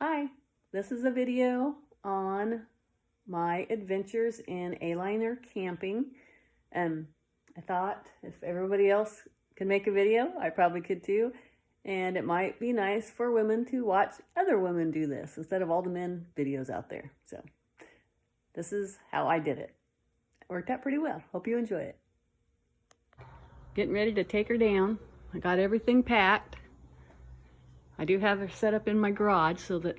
Hi, this is a video on my adventures in Aliner camping. I thought if everybody else could make a video, I probably could too. And it might be nice for women to watch other women do this instead of all the men videos out there. So this is how I did it. It worked out pretty well. Hope you enjoy it. Getting ready to take her down. I got everything packed. I do have her set up in my garage so that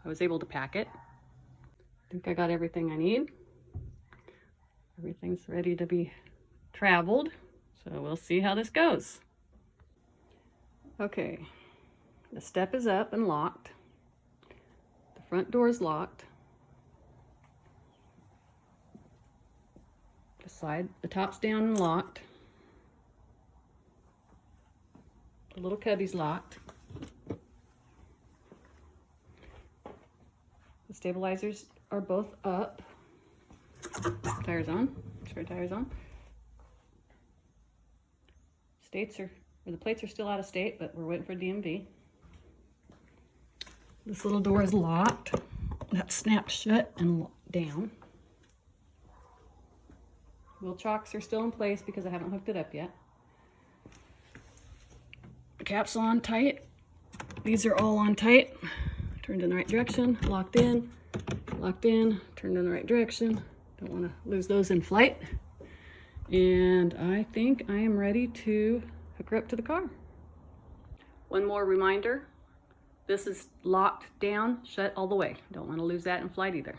I was able to pack it. I think I got everything I need. Everything's ready to be traveled, so we'll see how this goes. Okay, the step is up and locked. The front door is locked. The top's down and locked. The little cubby's locked. The stabilizers are both up. Tires on, spare tires on. The plates are still out of state, but we're waiting for DMV. This little door is locked. That snaps shut and down. Wheel chocks are still in place because I haven't hooked it up yet. The cap's on tight. These are all on tight. Turned in the right direction, locked in, turned in the right direction. Don't want to lose those in flight. And I think I am ready to hook her up to the car. One more reminder, this is locked down, shut all the way. Don't want to lose that in flight either.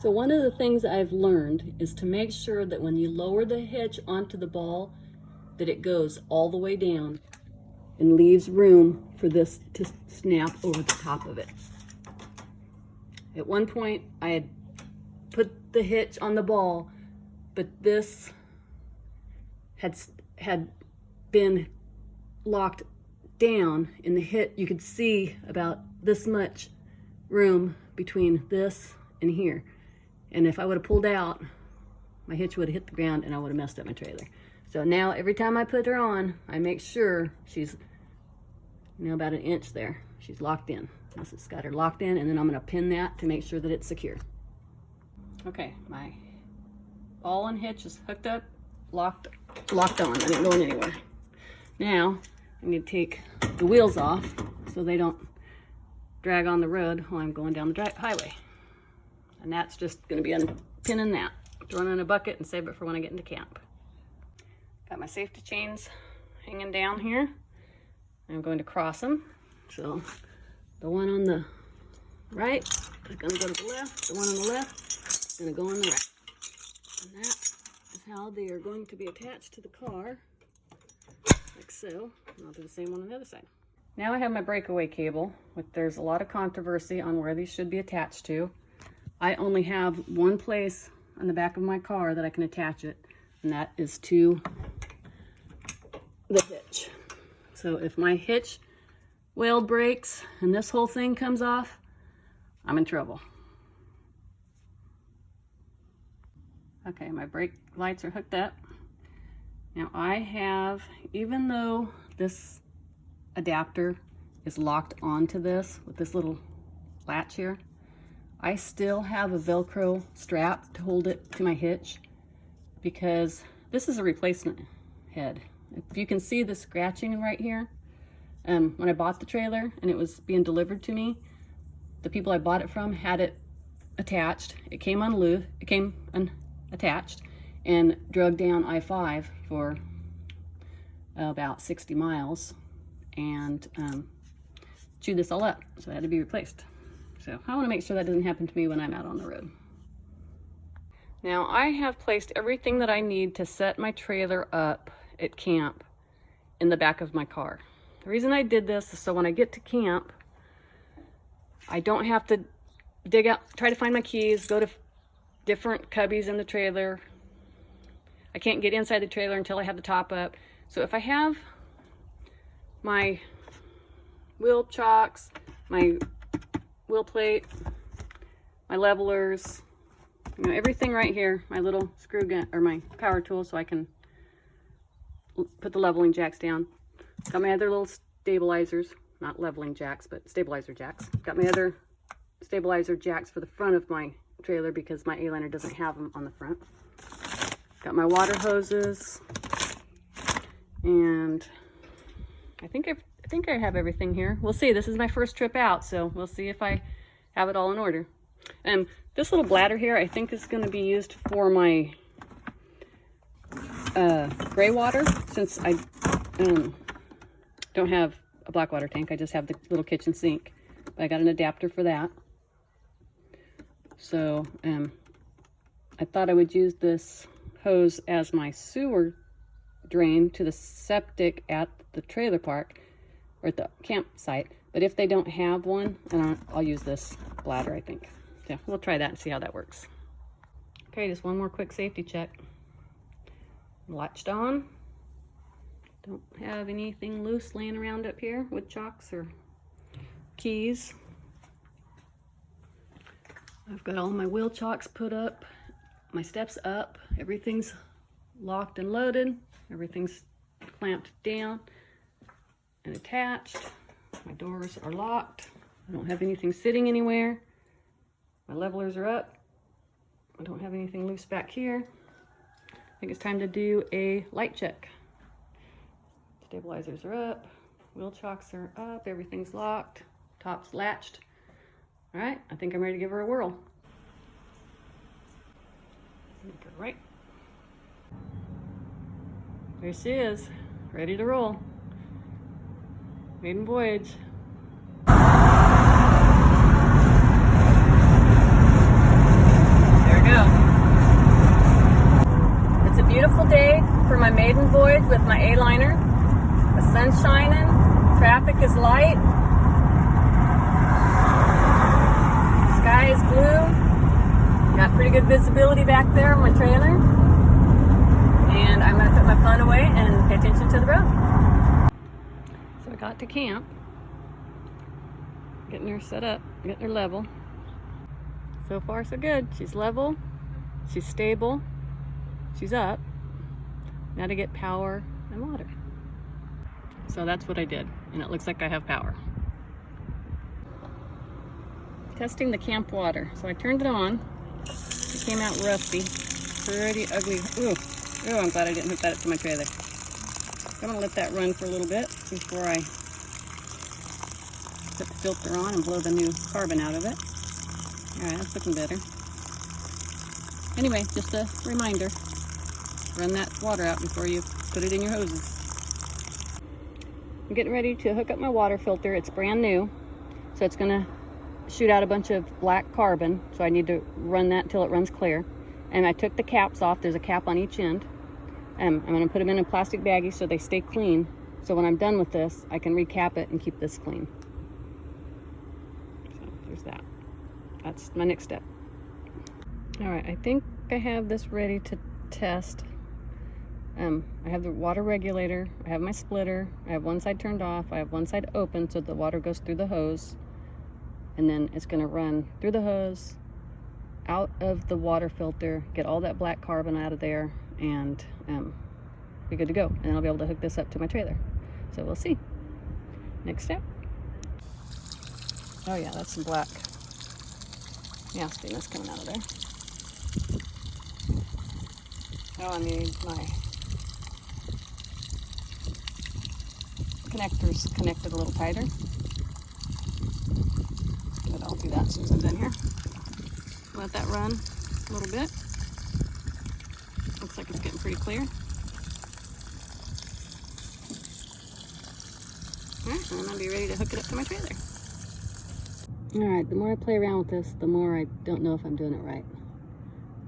So one of the things I've learned is to make sure that when you lower the hitch onto the ball, that it goes all the way down and leaves room for this to snap over the top of it. At one point, I had put the hitch on the ball, but this had been locked down in the hitch. You could see about this much room between this and here. And if I would have pulled out, my hitch would have hit the ground and I would have messed up my trailer. So now every time I put her on, I make sure she's, about an inch there. She's locked in. This has got her locked in, and then I'm going to pin that to make sure that it's secure. Okay, my ball and hitch is hooked up, locked on. I ain't going anywhere. Now I need to take the wheels off so they don't drag on the road while I'm going down the highway. And that's just going to be unpinning that, throwing it in a bucket and save it for when I get into camp. Got my safety chains hanging down here. I'm going to cross them. So the one on the right is going to go to the left. The one on the left is going to go on the right. And that is how they are going to be attached to the car, like so. And I'll do the same one on the other side. Now I have my breakaway cable, which there's a lot of controversy on where these should be attached to. I only have one place on the back of my car that I can attach it, and that is to the hitch. So if my hitch weld breaks and this whole thing comes off, I'm in trouble. Okay, my brake lights are hooked up. Now I have, even though this adapter is locked onto this with this little latch here, I still have a Velcro strap to hold it to my hitch because this is a replacement head. If you can see the scratching right here, when I bought the trailer and it was being delivered to me, the people I bought it from had it attached. It came unattached and drug down I-5 for about 60 miles and chewed this all up, so it had to be replaced. So I want to make sure that doesn't happen to me when I'm out on the road. Now I have placed everything that I need to set my trailer up at camp in the back of my car. The reason I did this is so when I get to camp, I don't have to dig out, try to find my keys, go to different cubbies in the trailer. I can't get inside the trailer until I have the top up. So if I have my wheel chocks, my wheel plate, my levelers, everything right here, my little screw gun or my power tool so I can put the leveling jacks down. Got my other little stabilizers not leveling jacks, but stabilizer jacks. Got my other stabilizer jacks for the front of my trailer because my A-liner doesn't have them on the front. Got my water hoses, and I think I have everything here. We'll see. This is my first trip out, so we'll see if I have it all in order. And this little bladder here, I think is going to be used for my gray water, since I don't have a black water tank. I just have the little kitchen sink. But I got an adapter for that. So I thought I would use this hose as my sewer drain to the septic at the trailer park or at the campsite. But if they don't have one, then I'll use this bladder, I think. Yeah, we'll try that and see how that works. Okay, just one more quick safety check. Latched on. Don't have anything loose laying around up here, wood chocks or keys. I've got all my wheel chocks put up, my steps up, everything's locked and loaded, everything's clamped down and attached. My doors are locked. I don't have anything sitting anywhere. My levelers are up. I don't have anything loose back here. I think it's time to do a light check. Stabilizers are up, wheel chocks are up, everything's locked, top's latched. All right, I think I'm ready to give her a whirl. Make her right. There she is, ready to roll. Maiden voyage. There we go. It's a beautiful day for my maiden voyage with my A-liner. The sun's shining, traffic is light, sky is blue, got pretty good visibility back there on my trailer, and I'm going to put my phone away and pay attention to the road. So I got to camp, getting her set up, getting her level. So far so good. She's level, she's stable, she's up. Now to get power and water. So that's what I did, and it looks like I have power. Testing the camp water. So I turned it on. It came out rusty, pretty ugly. Ooh, I'm glad I didn't hook that up to my trailer. I'm gonna let that run for a little bit before I put the filter on and blow the new carbon out of it. All right, that's looking better. Anyway, just a reminder, run that water out before you put it in your hoses. I'm getting ready to hook up my water filter. It's brand new, so it's gonna shoot out a bunch of black carbon, so I need to run that until it runs clear. And I took the caps off. There's a cap on each end. I'm gonna put them in a plastic baggie so they stay clean, so when I'm done with this, I can recap it and keep this clean. So there's that. That's my next step. All right, I think I have this ready to test. I have the water regulator, I have my splitter, I have one side turned off, I have one side open so the water goes through the hose, and then it's going to run through the hose, out of the water filter, get all that black carbon out of there, and be good to go. And then I'll be able to hook this up to my trailer. So we'll see. Next step. Oh yeah, that's some black nastiness coming out of there. Oh, I need my connectors connected a little tighter. But I'll do that as soon as I'm done here. Let that run a little bit. Looks like it's getting pretty clear. Alright, and I'll be ready to hook it up to my trailer. Alright, the more I play around with this, the more I don't know if I'm doing it right.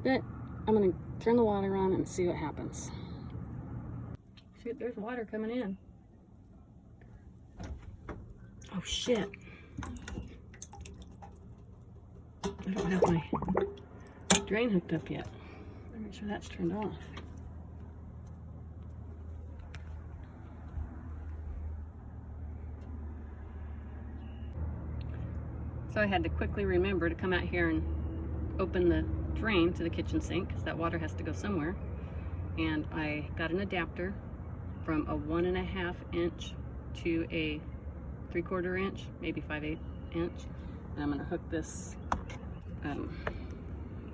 But I'm going to turn the water on and see what happens. Shoot, there's water coming in. Oh shit. I don't have my drain hooked up yet. Let me make sure that's turned off. So I had to quickly remember to come out here and open the drain to the kitchen sink because that water has to go somewhere. And I got an adapter from a 1.5 inch to a 3/4 inch, maybe 5/8 inch. And I'm gonna hook this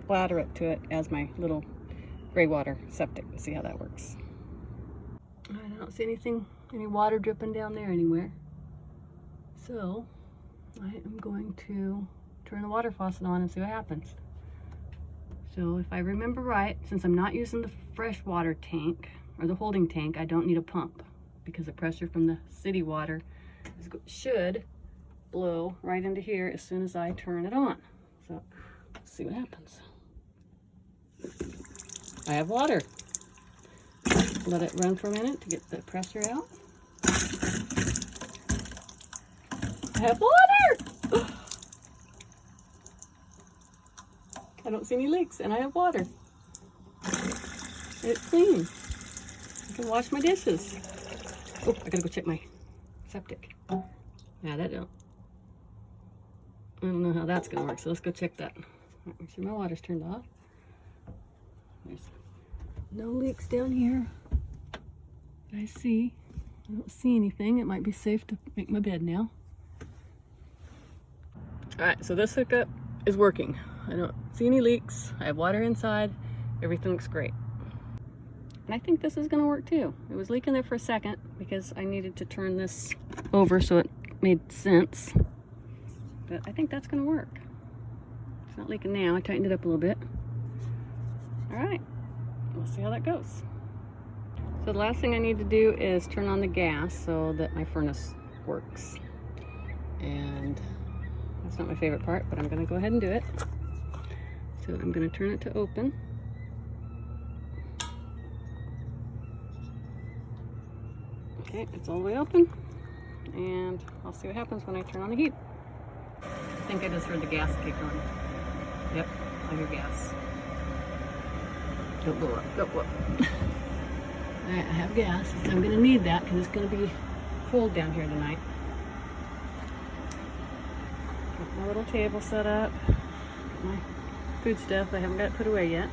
bladder up to it as my little gray water septic. See how that works. I don't see any water dripping down there anywhere. So I am going to turn the water faucet on and see what happens. So if I remember right, since I'm not using the fresh water tank or the holding tank, I don't need a pump because the pressure from the city water should blow right into here as soon as I turn it on. So let's see what happens. I have water. Let it run for a minute to get the pressure out. I have water! I don't see any leaks, and I have water. It's clean. I can wash my dishes. Oh, I gotta go check my septic. Yeah, I don't know how that's gonna work, so let's go check that. Make sure my water's turned off. There's no leaks down here. I see. I don't see anything. It might be safe to make my bed now. Alright, so this hookup is working. I don't see any leaks. I have water inside. Everything looks great. And I think this is going to work too. It was leaking there for a second because I needed to turn this over so it made sense. But I think that's going to work. It's not leaking now. I tightened it up a little bit. Alright, we'll see how that goes. So the last thing I need to do is turn on the gas so that my furnace works. And that's not my favorite part, but I'm going to go ahead and do it. So I'm going to turn it to open. Okay, it's all the way open. And I'll see what happens when I turn on the heat. I think I just heard the gas kick on. Yep, I hear gas. Don't blow up, don't blow up. Alright, I have gas. I'm going to need that because it's going to be cold down here tonight. Got my little table set up. Got my food stuff. I haven't got it put away yet.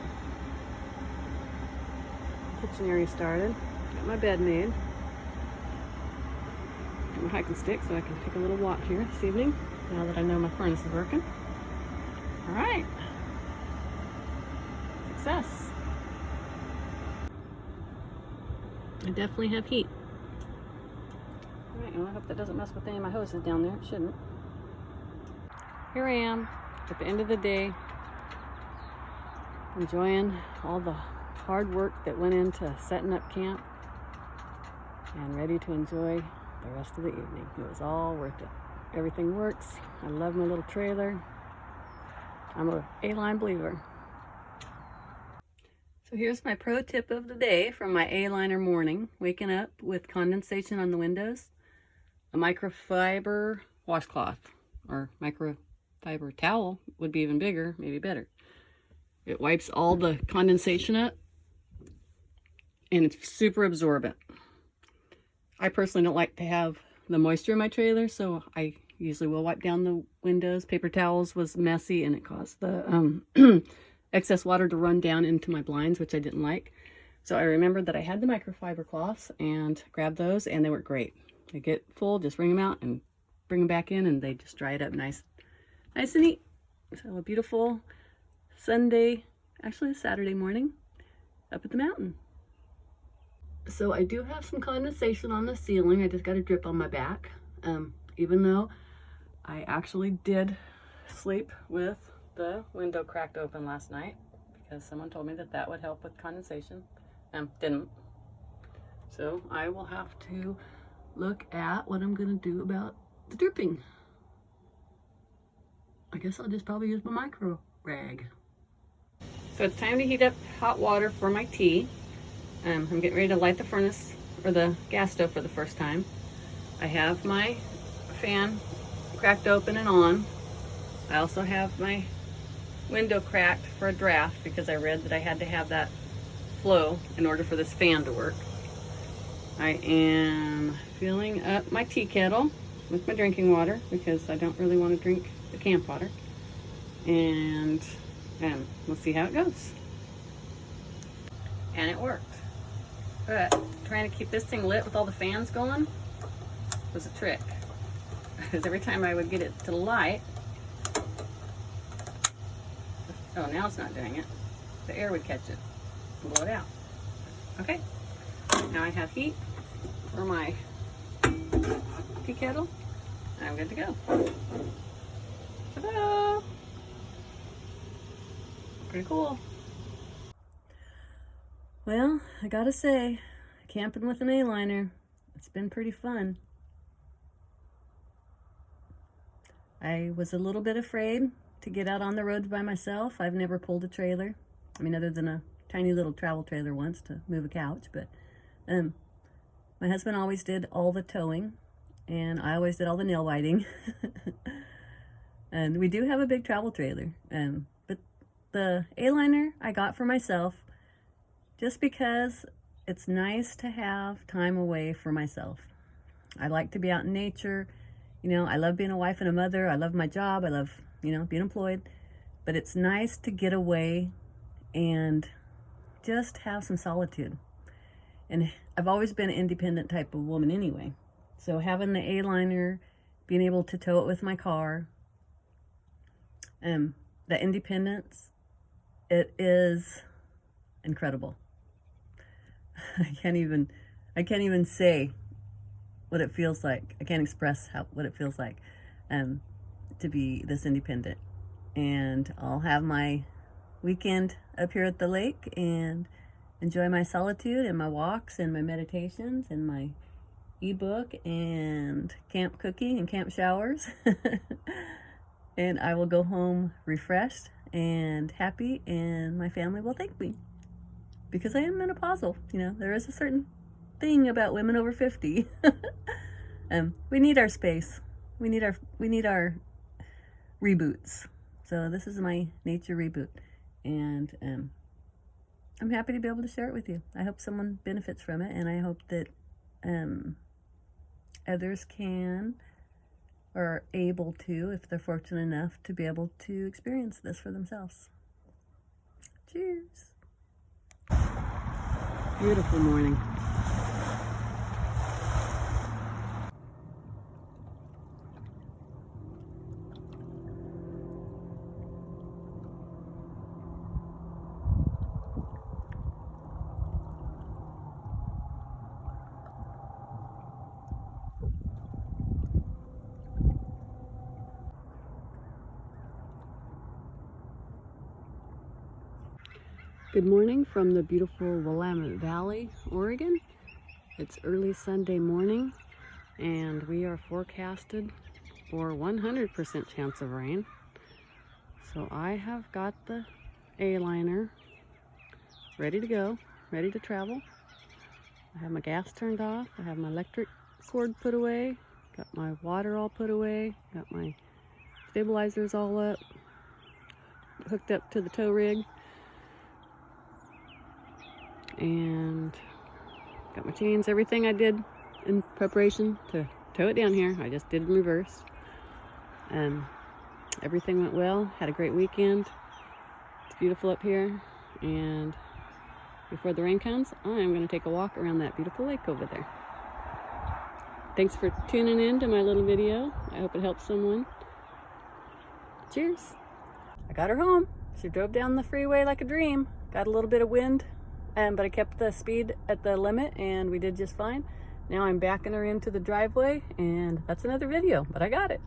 Kitchen area started. Got my bed made. Got my hiking stick so I can take a little walk here this evening now that I know my furnace is working. Alright. Success. I definitely have heat. Alright, well, I hope that doesn't mess with any of my hoses down there. It shouldn't. Here I am at the end of the day, enjoying all the hard work that went into setting up camp and ready to enjoy the rest of the evening. It was all worth it. Everything works. I love my little trailer. I'm a A-line believer. So here's my pro tip of the day from my A-liner morning. Waking up with condensation on the windows, a microfiber washcloth, or microfiber towel would be even bigger, maybe better. It wipes all the condensation up, and it's super absorbent. I personally don't like to have the moisture in my trailer, so I usually will wipe down the windows. Paper towels was messy, and it caused the excess water to run down into my blinds, which I didn't like. So I remembered that I had the microfiber cloths and grabbed those, and they work great. They get full, just wring them out and bring them back in, and they just dry it up nice and neat. So a beautiful Sunday, actually a Saturday morning up at the mountain. So I do have some condensation on the ceiling. I just got a drip on my back. Even though I actually did sleep with the window cracked open last night because someone told me that that would help with condensation. Didn't. So I will have to look at what I'm going to do about the dripping. I guess I'll just probably use my micro rag. So it's time to heat up hot water for my tea. I'm getting ready to light the furnace or the gas stove for the first time. I have my fan cracked open and on. I also have my window cracked for a draft because I read that I had to have that flow in order for this fan to work. I am filling up my tea kettle with my drinking water because I don't really want to drink the camp water. And we'll see how it goes. And it worked. But trying to keep this thing lit with all the fans going was a trick. because every time I would get it to light, oh, now it's not doing it. The air would catch it and blow it out. Okay, now I have heat for my tea kettle. I'm good to go. Ta-da! Pretty cool. Well, I gotta say, camping with an A-liner, it's been pretty fun. I was a little bit afraid to get out on the road by myself. I've never pulled a trailer. I mean, other than a tiny little travel trailer once to move a couch, but my husband always did all the towing, and I always did all the nail biting. And we do have a big travel trailer, but the A-liner I got for myself just because it's nice to have time away for myself. I like to be out in nature. You know, I love being a wife and a mother. I love my job. I love, you know, being employed. But it's nice to get away and just have some solitude. And I've always been an independent type of woman anyway. So having the A-liner, being able to tow it with my car, the independence, it is incredible. I can't even say what it feels like. I can't express what it feels like to be this independent. And I'll have my weekend up here at the lake and enjoy my solitude and my walks and my meditations and my ebook and camp cooking and camp showers. And I will go home refreshed and happy, and my family will thank me because I am menopausal. You know, there is a certain thing about women over 50. We need our space. We need our reboots. So this is my nature reboot, and I'm happy to be able to share it with you. I hope someone benefits from it, and I hope that others can or are able to, if they're fortunate enough, to be able to experience this for themselves. Cheers. Beautiful morning. Good morning from the beautiful Willamette Valley, Oregon. It's early Sunday morning, and we are forecasted for 100% chance of rain. So I have got the A-liner ready to go, ready to travel. I have my gas turned off. I have my electric cord put away. Got my water all put away. Got my stabilizers all up, hooked up to the tow rig. And got my chains, everything I did in preparation to tow it down here, I just did in reverse. Everything went well, had a great weekend. It's beautiful up here, and before the rain comes, I'm going to take a walk around that beautiful lake over there. Thanks for tuning in to my little video. I hope it helps someone. Cheers. I got her home. She drove down the freeway like a dream. Got a little bit of wind. But I kept the speed at the limit, and we did just fine. Now I'm backing her into the driveway, and that's another video, but I got it.